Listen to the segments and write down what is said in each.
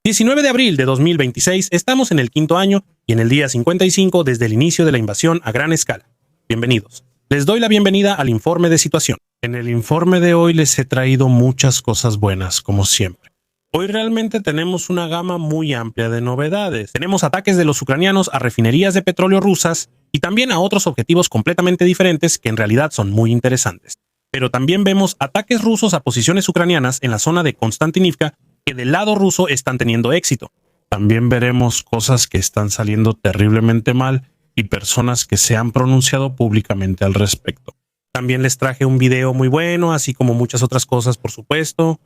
19 de abril de 2026, estamos en el quinto año y en el día 55 desde el inicio de la invasión a gran escala. Bienvenidos. Les doy la bienvenida al informe de situación. En el informe de hoy les he traído muchas cosas buenas, como siempre. Hoy realmente tenemos una gama muy amplia de novedades. Tenemos ataques de los ucranianos a refinerías de petróleo rusas y también a otros objetivos completamente diferentes que en realidad son muy interesantes. Pero también vemos ataques rusos a posiciones ucranianas en la zona de Konstantinivka que del lado ruso están teniendo éxito. También veremos cosas que están saliendo terriblemente mal y personas que se han pronunciado públicamente al respecto. También les traje un video muy bueno, así como muchas otras cosas, por supuesto.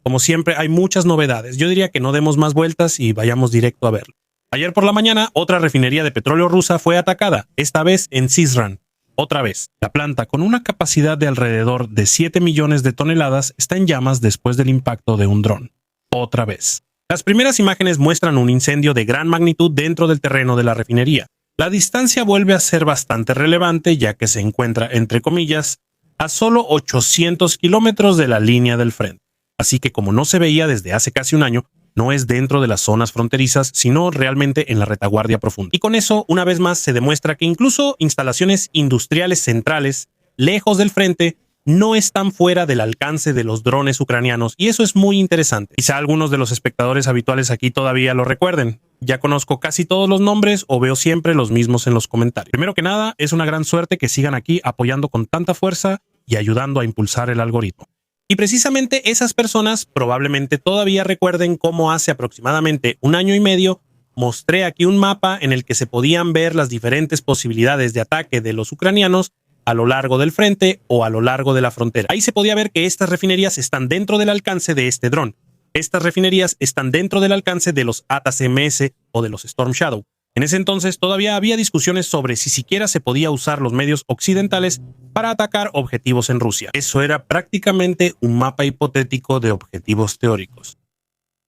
Como siempre, hay muchas novedades. Yo diría que no demos más vueltas y vayamos directo a verlo. Ayer por la mañana, otra refinería de petróleo rusa fue atacada, esta vez en Syzran. Otra vez, la planta, con una capacidad de alrededor de 7 millones de toneladas, está en llamas después del impacto de un dron. Otra vez. Las primeras imágenes muestran un incendio de gran magnitud dentro del terreno de la refinería. La distancia vuelve a ser bastante relevante, ya que se encuentra, entre comillas, a solo 800 kilómetros de la línea del frente. Así que como no se veía desde hace casi un año, no es dentro de las zonas fronterizas, sino realmente en la retaguardia profunda. Y con eso, una vez más, se demuestra que incluso instalaciones industriales centrales, lejos del frente, no están fuera del alcance de los drones ucranianos, y eso es muy interesante. Quizá algunos de los espectadores habituales aquí todavía lo recuerden. Ya conozco casi todos los nombres o veo siempre los mismos en los comentarios. Primero que nada, es una gran suerte que sigan aquí apoyando con tanta fuerza y ayudando a impulsar el algoritmo. Y precisamente esas personas probablemente todavía recuerden cómo hace aproximadamente un año y medio mostré aquí un mapa en el que se podían ver las diferentes posibilidades de ataque de los ucranianos a lo largo del frente o a lo largo de la frontera. Ahí se podía ver que estas refinerías están dentro del alcance de este dron. Estas refinerías están dentro del alcance de los ATACMS o de los Storm Shadow. En ese entonces todavía había discusiones sobre si siquiera se podía usar los medios occidentales para atacar objetivos en Rusia. Eso era prácticamente un mapa hipotético de objetivos teóricos.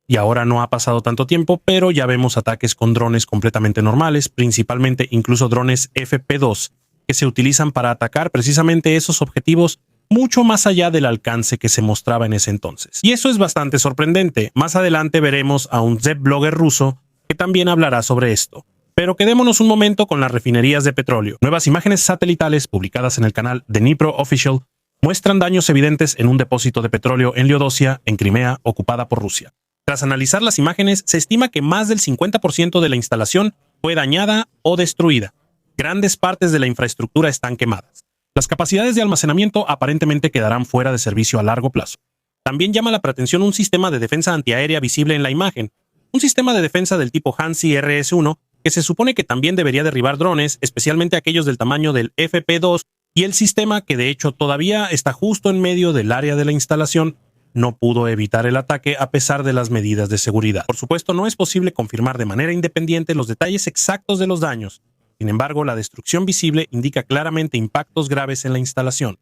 Y ahora no ha pasado tanto tiempo, pero ya vemos ataques con drones completamente normales, principalmente incluso drones FP2, que se utilizan para atacar precisamente esos objetivos mucho más allá del alcance que se mostraba en ese entonces. Y eso es bastante sorprendente. Más adelante veremos a un blogger ruso que también hablará sobre esto. Pero quedémonos un momento con las refinerías de petróleo. Nuevas imágenes satelitales publicadas en el canal de Dnipro Official muestran daños evidentes en un depósito de petróleo en Leodosia, en Crimea, ocupada por Rusia. Tras analizar las imágenes, se estima que más del 50% de la instalación fue dañada o destruida. Grandes partes de la infraestructura están quemadas. Las capacidades de almacenamiento aparentemente quedarán fuera de servicio a largo plazo. También llama la atención un sistema de defensa antiaérea visible en la imagen. Un sistema de defensa del tipo Hansi RS-1 que se supone que también debería derribar drones, especialmente aquellos del tamaño del FP2, y el sistema, que de hecho todavía está justo en medio del área de la instalación, no pudo evitar el ataque a pesar de las medidas de seguridad. Por supuesto, no es posible confirmar de manera independiente los detalles exactos de los daños. Sin embargo, la destrucción visible indica claramente impactos graves en la instalación.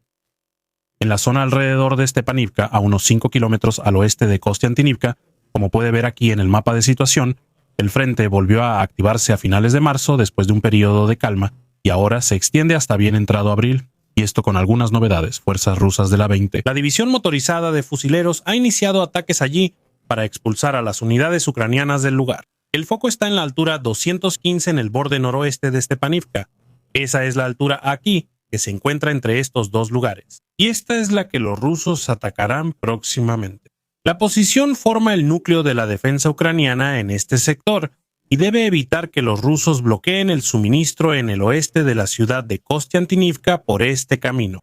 En la zona alrededor de Stepanivka, a unos 5 kilómetros al oeste de Kostiantynivka, como puede ver aquí en el mapa de situación, el frente volvió a activarse a finales de marzo después de un periodo de calma y ahora se extiende hasta bien entrado abril, y esto con algunas novedades. Fuerzas rusas de la 20. La división motorizada de fusileros ha iniciado ataques allí para expulsar a las unidades ucranianas del lugar. El foco está en la altura 215 en el borde noroeste de Stepanivka. Esa es la altura aquí, que se encuentra entre estos dos lugares. Y esta es la que los rusos atacarán próximamente. La posición forma el núcleo de la defensa ucraniana en este sector y debe evitar que los rusos bloqueen el suministro en el oeste de la ciudad de Kostiantynivka por este camino.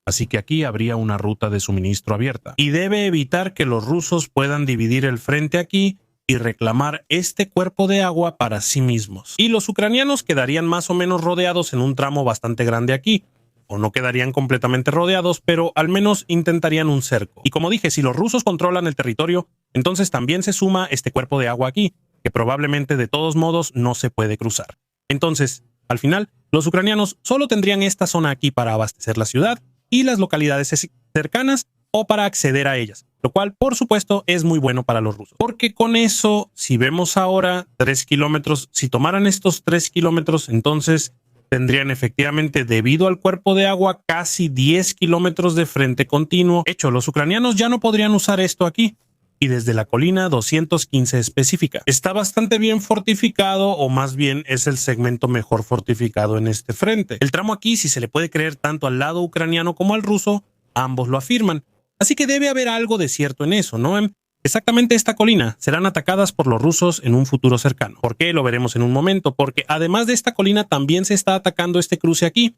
Así que aquí habría una ruta de suministro abierta. Y debe evitar que los rusos puedan dividir el frente aquí y reclamar este cuerpo de agua para sí mismos. Y los ucranianos quedarían más o menos rodeados en un tramo bastante grande aquí. O no quedarían completamente rodeados, pero al menos intentarían un cerco. Y como dije, si los rusos controlan el territorio, entonces también se suma este cuerpo de agua aquí, que probablemente de todos modos no se puede cruzar. Entonces, al final, los ucranianos solo tendrían esta zona aquí para abastecer la ciudad y las localidades cercanas o para acceder a ellas, lo cual, por supuesto, es muy bueno para los rusos. Porque con eso, si vemos ahora 3 kilómetros, si tomaran estos 3 kilómetros, entonces tendrían efectivamente, debido al cuerpo de agua, casi 10 kilómetros de frente continuo. De hecho, los ucranianos ya no podrían usar esto aquí. y desde la colina 215 específica. Está bastante bien fortificado, o más bien es el segmento mejor fortificado en este frente. El tramo aquí, si se le puede creer tanto al lado ucraniano como al ruso, ambos lo afirman. Así que debe haber algo de cierto en eso, ¿no? Exactamente esta colina serán atacadas por los rusos en un futuro cercano. ¿Por qué? Lo veremos en un momento, porque además de esta colina también se está atacando este cruce aquí,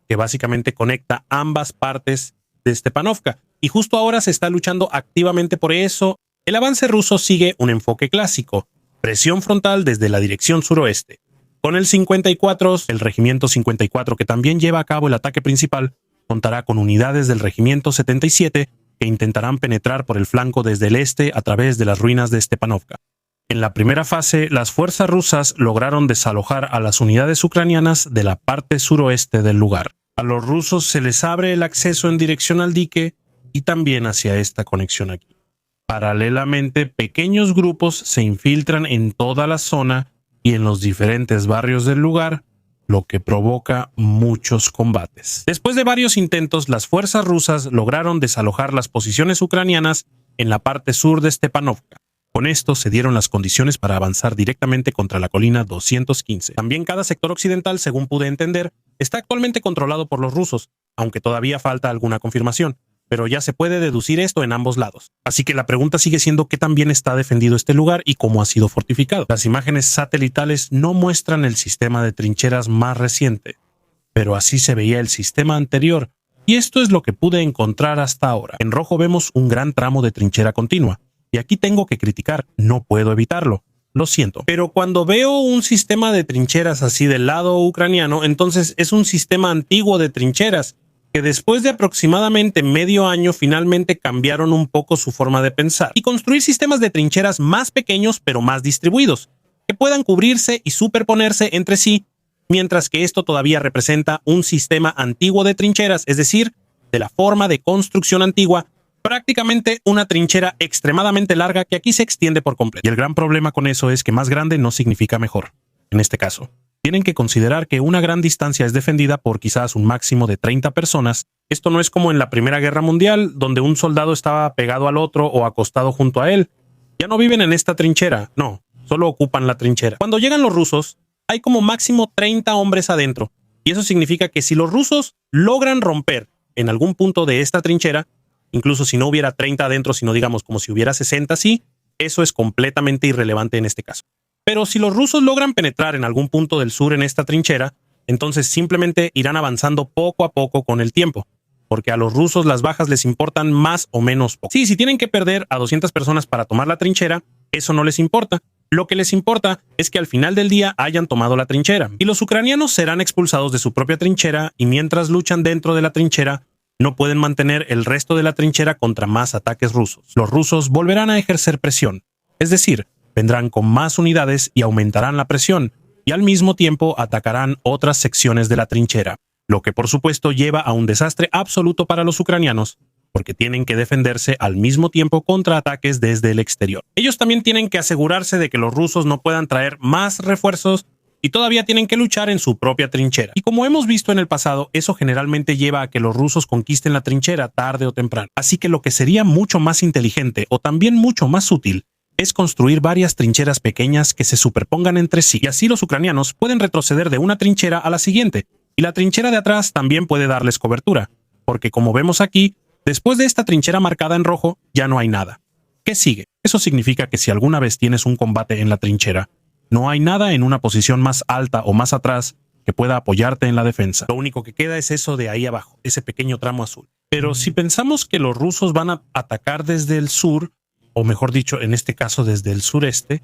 que básicamente conecta ambas partes de Stepanovka, y justo ahora se está luchando activamente por eso. El avance ruso sigue un enfoque clásico, presión frontal desde la dirección suroeste. Con el 54, el regimiento 54, que también lleva a cabo el ataque principal, contará con unidades del regimiento 77 que intentarán penetrar por el flanco desde el este a través de las ruinas de Stepanovka. En la primera fase, las fuerzas rusas lograron desalojar a las unidades ucranianas de la parte suroeste del lugar. A los rusos se les abre el acceso en dirección al dique y también hacia esta conexión aquí. Paralelamente, pequeños grupos se infiltran en toda la zona y en los diferentes barrios del lugar, lo que provoca muchos combates. Después de varios intentos, las fuerzas rusas lograron desalojar las posiciones ucranianas en la parte sur de Stepanovka. Con esto se dieron las condiciones para avanzar directamente contra la colina 215. También cada sector occidental, según pude entender, está actualmente controlado por los rusos, aunque todavía falta alguna confirmación, pero ya se puede deducir esto en ambos lados. Así que la pregunta sigue siendo qué tan bien está defendido este lugar y cómo ha sido fortificado. Las imágenes satelitales no muestran el sistema de trincheras más reciente, pero así se veía el sistema anterior, y esto es lo que pude encontrar hasta ahora. En rojo vemos un gran tramo de trinchera continua, y aquí tengo que criticar, no puedo evitarlo. Lo siento. Pero cuando veo un sistema de trincheras así del lado ucraniano, entonces es un sistema antiguo de trincheras, que después de aproximadamente medio año finalmente cambiaron un poco su forma de pensar y construir sistemas de trincheras más pequeños pero más distribuidos, que puedan cubrirse y superponerse entre sí, mientras que esto todavía representa un sistema antiguo de trincheras, es decir, de la forma de construcción antigua, prácticamente una trinchera extremadamente larga que aquí se extiende por completo. Y el gran problema con eso es que más grande no significa mejor. En este caso, tienen que considerar que una gran distancia es defendida por quizás un máximo de 30 personas. Esto no es como en la Primera Guerra Mundial, donde un soldado estaba pegado al otro o acostado junto a él. Ya no viven en esta trinchera, no, solo ocupan la trinchera. Cuando llegan los rusos, hay como máximo 30 hombres adentro, y eso significa que si los rusos logran romper en algún punto de esta trinchera, incluso si no hubiera 30 adentro, sino digamos como si hubiera 60, sí, eso es completamente irrelevante en este caso. Pero si los rusos logran penetrar en algún punto del sur en esta trinchera, entonces simplemente irán avanzando poco a poco con el tiempo, porque a los rusos las bajas les importan más o menos poco. Sí, si tienen que perder a 200 personas para tomar la trinchera, eso no les importa. Lo que les importa es que al final del día hayan tomado la trinchera, y los ucranianos serán expulsados de su propia trinchera, y mientras luchan dentro de la trinchera, no pueden mantener el resto de la trinchera contra más ataques rusos. Los rusos volverán a ejercer presión, es decir, vendrán con más unidades y aumentarán la presión, y al mismo tiempo atacarán otras secciones de la trinchera, lo que por supuesto lleva a un desastre absoluto para los ucranianos, porque tienen que defenderse al mismo tiempo contra ataques desde el exterior. Ellos también tienen que asegurarse de que los rusos no puedan traer más refuerzos y todavía tienen que luchar en su propia trinchera. Y como hemos visto en el pasado, eso generalmente lleva a que los rusos conquisten la trinchera tarde o temprano. Así que lo que sería mucho más inteligente o también mucho más útil es construir varias trincheras pequeñas que se superpongan entre sí, y así los ucranianos pueden retroceder de una trinchera a la siguiente, y la trinchera de atrás también puede darles cobertura, porque como vemos aquí, después de esta trinchera marcada en rojo, ya no hay nada. ¿Qué sigue? Eso significa que si alguna vez tienes un combate en la trinchera, no hay nada en una posición más alta o más atrás que pueda apoyarte en la defensa. Lo único que queda es eso de ahí abajo, ese pequeño tramo azul. Pero si pensamos que los rusos van a atacar desde el sur, o mejor dicho, en este caso desde el sureste,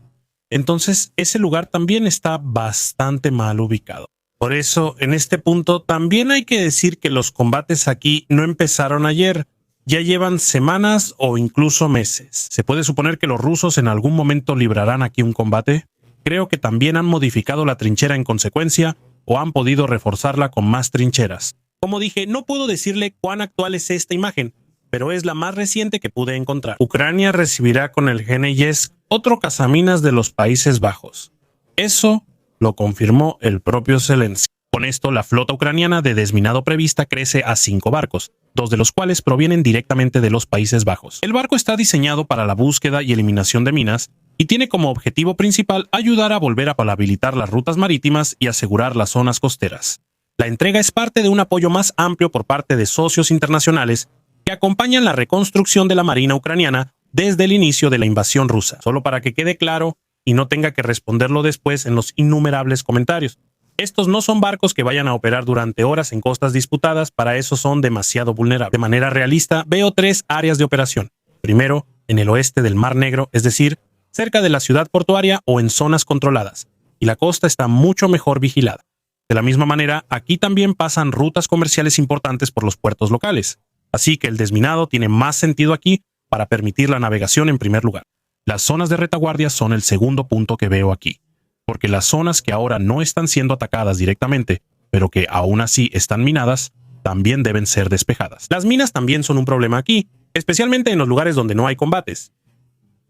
entonces ese lugar también está bastante mal ubicado. Por eso, en este punto, también hay que decir que los combates aquí no empezaron ayer, ya llevan semanas o incluso meses. ¿Se puede suponer que los rusos en algún momento librarán aquí un combate? Creo que también han modificado la trinchera en consecuencia o han podido reforzarla con más trincheras. Como dije, no puedo decirle cuán actual es esta imagen, pero es la más reciente que pude encontrar. Ucrania recibirá con el GNYESK otro cazaminas de los Países Bajos. Eso lo confirmó el propio Zelensky. Con esto, la flota ucraniana de desminado prevista crece a 5 barcos, 2 de los cuales provienen directamente de los Países Bajos. El barco está diseñado para la búsqueda y eliminación de minas y tiene como objetivo principal ayudar a volver a habilitar las rutas marítimas y asegurar las zonas costeras. La entrega es parte de un apoyo más amplio por parte de socios internacionales que acompañan la reconstrucción de la Marina ucraniana desde el inicio de la invasión rusa. Solo para que quede claro y no tenga que responderlo después en los innumerables comentarios. Estos no son barcos que vayan a operar durante horas en costas disputadas, para eso son demasiado vulnerables. De manera realista, veo 3 áreas de operación. Primero, en el oeste del Mar Negro, es decir, cerca de la ciudad portuaria o en zonas controladas, y la costa está mucho mejor vigilada. De la misma manera, aquí también pasan rutas comerciales importantes por los puertos locales, así que el desminado tiene más sentido aquí para permitir la navegación en primer lugar. Las zonas de retaguardia son el segundo punto que veo aquí, porque las zonas que ahora no están siendo atacadas directamente, pero que aún así están minadas, también deben ser despejadas. Las minas también son un problema aquí, especialmente en los lugares donde no hay combates,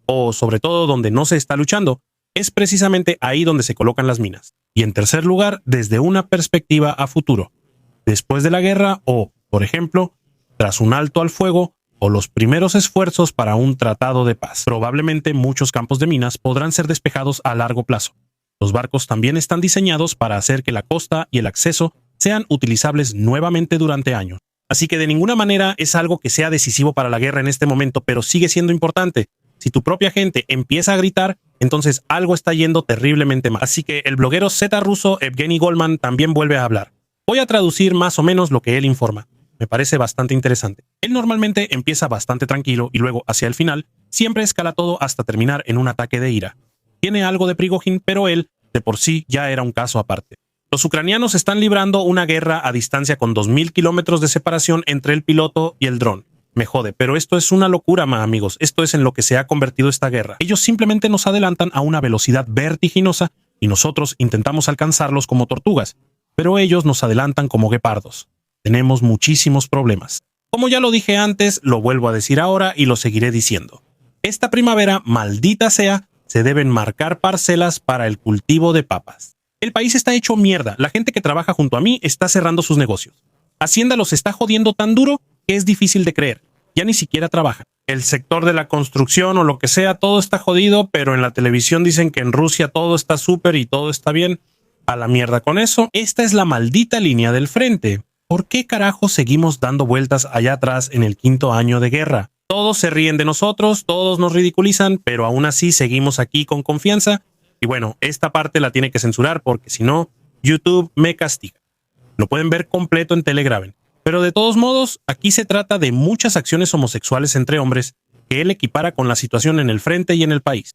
o sobre todo donde no se está luchando. Es precisamente ahí donde se colocan las minas. Y en tercer lugar, desde una perspectiva a futuro, después de la guerra o, por ejemplo, tras un alto al fuego o los primeros esfuerzos para un tratado de paz. Probablemente muchos campos de minas podrán ser despejados a largo plazo. Los barcos también están diseñados para hacer que la costa y el acceso sean utilizables nuevamente durante años. Así que de ninguna manera es algo que sea decisivo para la guerra en este momento, pero sigue siendo importante. Si tu propia gente empieza a gritar, entonces algo está yendo terriblemente mal. Así que el bloguero Z ruso Evgeny Goldman también vuelve a hablar. Voy a traducir más o menos lo que él informa. Me parece bastante interesante. Él normalmente empieza bastante tranquilo y luego, hacia el final, siempre escala todo hasta terminar en un ataque de ira. Tiene algo de Prigozhin, pero él, de por sí, ya era un caso aparte. Los ucranianos están librando una guerra a distancia con 2.000 kilómetros de separación entre el piloto y el dron. Me jode, pero esto es una locura, amigos. Esto es en lo que se ha convertido esta guerra. Ellos simplemente nos adelantan a una velocidad vertiginosa y nosotros intentamos alcanzarlos como tortugas, pero ellos nos adelantan como guepardos. Tenemos muchísimos problemas. Como ya lo dije antes, lo vuelvo a decir ahora y lo seguiré diciendo. Esta primavera, maldita sea, se deben marcar parcelas para el cultivo de papas. El país está hecho mierda. La gente que trabaja junto a mí está cerrando sus negocios. Hacienda los está jodiendo tan duro que es difícil de creer. Ya ni siquiera trabajan. El sector de la construcción o lo que sea, todo está jodido, pero en la televisión dicen que en Rusia todo está súper y todo está bien. A la mierda con eso. Esta es la maldita línea del frente. ¿Por qué carajo seguimos dando vueltas allá atrás en el 5.º año de guerra? Todos se ríen de nosotros, todos nos ridiculizan, pero aún así seguimos aquí con confianza. Y bueno, esta parte la tiene que censurar porque si no, YouTube me castiga. Lo pueden ver completo en Telegram. Pero de todos modos, aquí se trata de muchas acciones homosexuales entre hombres que él equipara con la situación en el frente y en el país.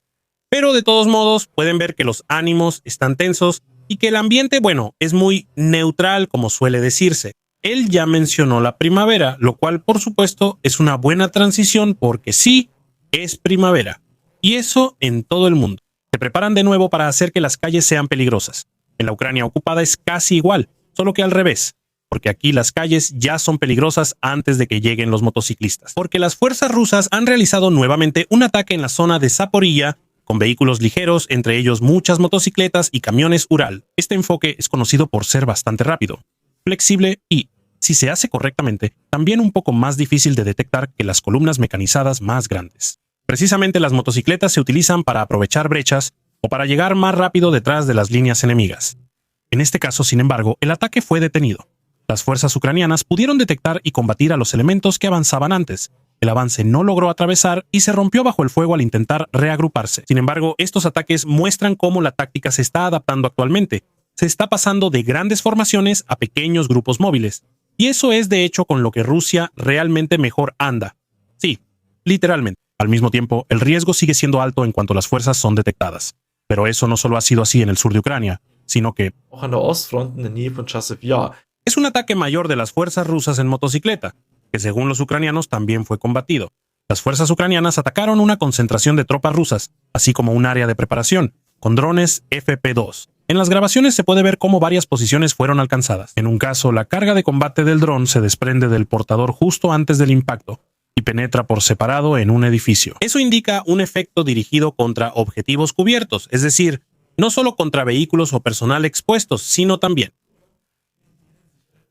Pero de todos modos, pueden ver que los ánimos están tensos y que el ambiente, bueno, es muy neutral, como suele decirse. Él ya mencionó la primavera, lo cual, por supuesto, es una buena transición porque sí, es primavera. Y eso en todo el mundo. Se preparan de nuevo para hacer que las calles sean peligrosas. En la Ucrania ocupada es casi igual, solo que al revés. Porque aquí las calles ya son peligrosas antes de que lleguen los motociclistas. Porque las fuerzas rusas han realizado nuevamente un ataque en la zona de Zaporilla con vehículos ligeros, entre ellos muchas motocicletas y camiones Ural. Este enfoque es conocido por ser bastante rápido, flexible y, si se hace correctamente, también un poco más difícil de detectar que las columnas mecanizadas más grandes. Precisamente las motocicletas se utilizan para aprovechar brechas o para llegar más rápido detrás de las líneas enemigas. En este caso, sin embargo, el ataque fue detenido. Las fuerzas ucranianas pudieron detectar y combatir a los elementos que avanzaban antes. El avance no logró atravesar y se rompió bajo el fuego al intentar reagruparse. Sin embargo, estos ataques muestran cómo la táctica se está adaptando actualmente. Se está pasando de grandes formaciones a pequeños grupos móviles. Y eso es de hecho con lo que Rusia realmente mejor anda. Sí, literalmente. Al mismo tiempo, el riesgo sigue siendo alto en cuanto las fuerzas son detectadas. Pero eso no solo ha sido así en el sur de Ucrania, sino que Auch an der Ostfront in der Nähe von Chasiv Yar. Es un ataque mayor de las fuerzas rusas en motocicleta, que según los ucranianos también fue combatido. Las fuerzas ucranianas atacaron una concentración de tropas rusas, así como un área de preparación, con drones FP2. En las grabaciones se puede ver cómo varias posiciones fueron alcanzadas. En un caso, la carga de combate del dron se desprende del portador justo antes del impacto y penetra por separado en un edificio. Eso indica un efecto dirigido contra objetivos cubiertos, es decir, no solo contra vehículos o personal expuestos, sino también.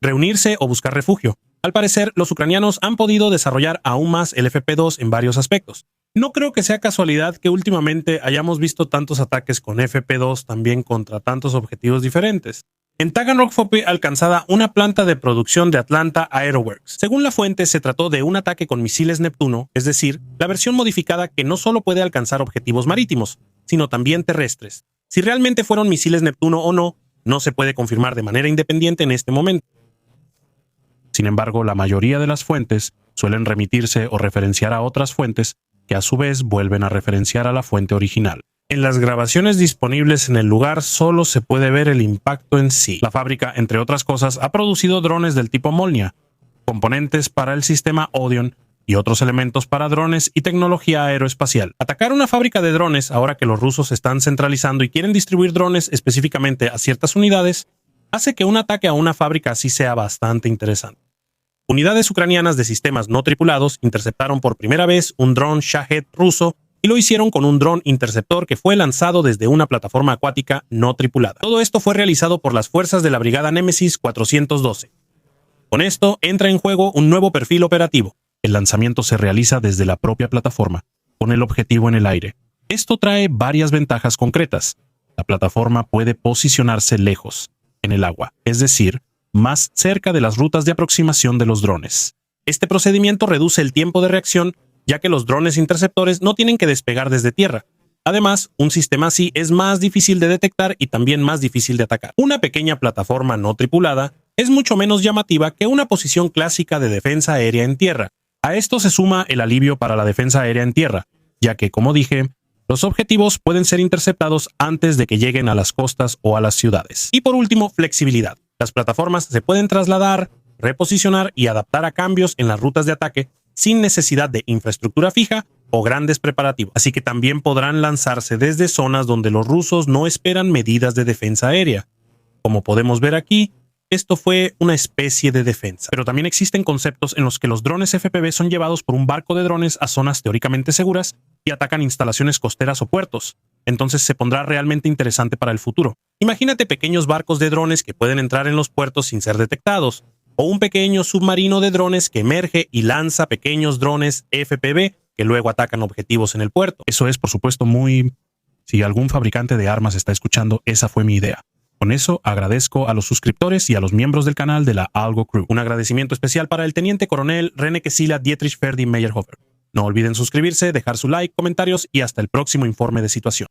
reunirse o buscar refugio. Al parecer, los ucranianos han podido desarrollar aún más el FP2 en varios aspectos. No creo que sea casualidad que últimamente hayamos visto tantos ataques con FP2 también contra tantos objetivos diferentes. En Taganrog fue alcanzada una planta de producción de Atlanta Aeroworks. Según la fuente, se trató de un ataque con misiles Neptuno, es decir, la versión modificada que no solo puede alcanzar objetivos marítimos, sino también terrestres. Si realmente fueron misiles Neptuno o no, no se puede confirmar de manera independiente en este momento. Sin embargo, la mayoría de las fuentes suelen remitirse o referenciar a otras fuentes que a su vez vuelven a referenciar a la fuente original. En las grabaciones disponibles en el lugar solo se puede ver el impacto en sí. La fábrica, entre otras cosas, ha producido drones del tipo Molnia, componentes para el sistema Odion y otros elementos para drones y tecnología aeroespacial. Atacar una fábrica de drones, ahora que los rusos están centralizando y quieren distribuir drones específicamente a ciertas unidades, hace que un ataque a una fábrica así sea bastante interesante. Unidades ucranianas de sistemas no tripulados interceptaron por primera vez un dron Shahed ruso y lo hicieron con un dron interceptor que fue lanzado desde una plataforma acuática no tripulada. Todo esto fue realizado por las fuerzas de la Brigada Nemesis 412. Con esto entra en juego un nuevo perfil operativo. El lanzamiento se realiza desde la propia plataforma, con el objetivo en el aire. Esto trae varias ventajas concretas. La plataforma puede posicionarse lejos, en el agua, es decir, más cerca de las rutas de aproximación de los drones. Este procedimiento reduce el tiempo de reacción, ya que los drones interceptores no tienen que despegar desde tierra. Además, un sistema así es más difícil de detectar y también más difícil de atacar. Una pequeña plataforma no tripulada es mucho menos llamativa que una posición clásica de defensa aérea en tierra. A esto se suma el alivio para la defensa aérea en tierra, ya que, como dije, los objetivos pueden ser interceptados antes de que lleguen a las costas o a las ciudades. Y por último, flexibilidad. Las plataformas se pueden trasladar, reposicionar y adaptar a cambios en las rutas de ataque sin necesidad de infraestructura fija o grandes preparativos, así que también podrán lanzarse desde zonas donde los rusos no esperan medidas de defensa aérea. Como podemos ver aquí, esto fue una especie de defensa. Pero también existen conceptos en los que los drones FPV son llevados por un barco de drones a zonas teóricamente seguras y atacan instalaciones costeras o puertos. Entonces se pondrá realmente interesante para el futuro. Imagínate pequeños barcos de drones que pueden entrar en los puertos sin ser detectados, o un pequeño submarino de drones que emerge y lanza pequeños drones FPV que luego atacan objetivos en el puerto. Eso es, por supuesto, muy... Si algún fabricante de armas está escuchando, esa fue mi idea. Con eso, agradezco a los suscriptores y a los miembros del canal de la Algo Crew. Un agradecimiento especial para el teniente coronel René Kesila Dietrich Ferdi Meyerhofer. No olviden suscribirse, dejar su like, comentarios y hasta el próximo informe de situación.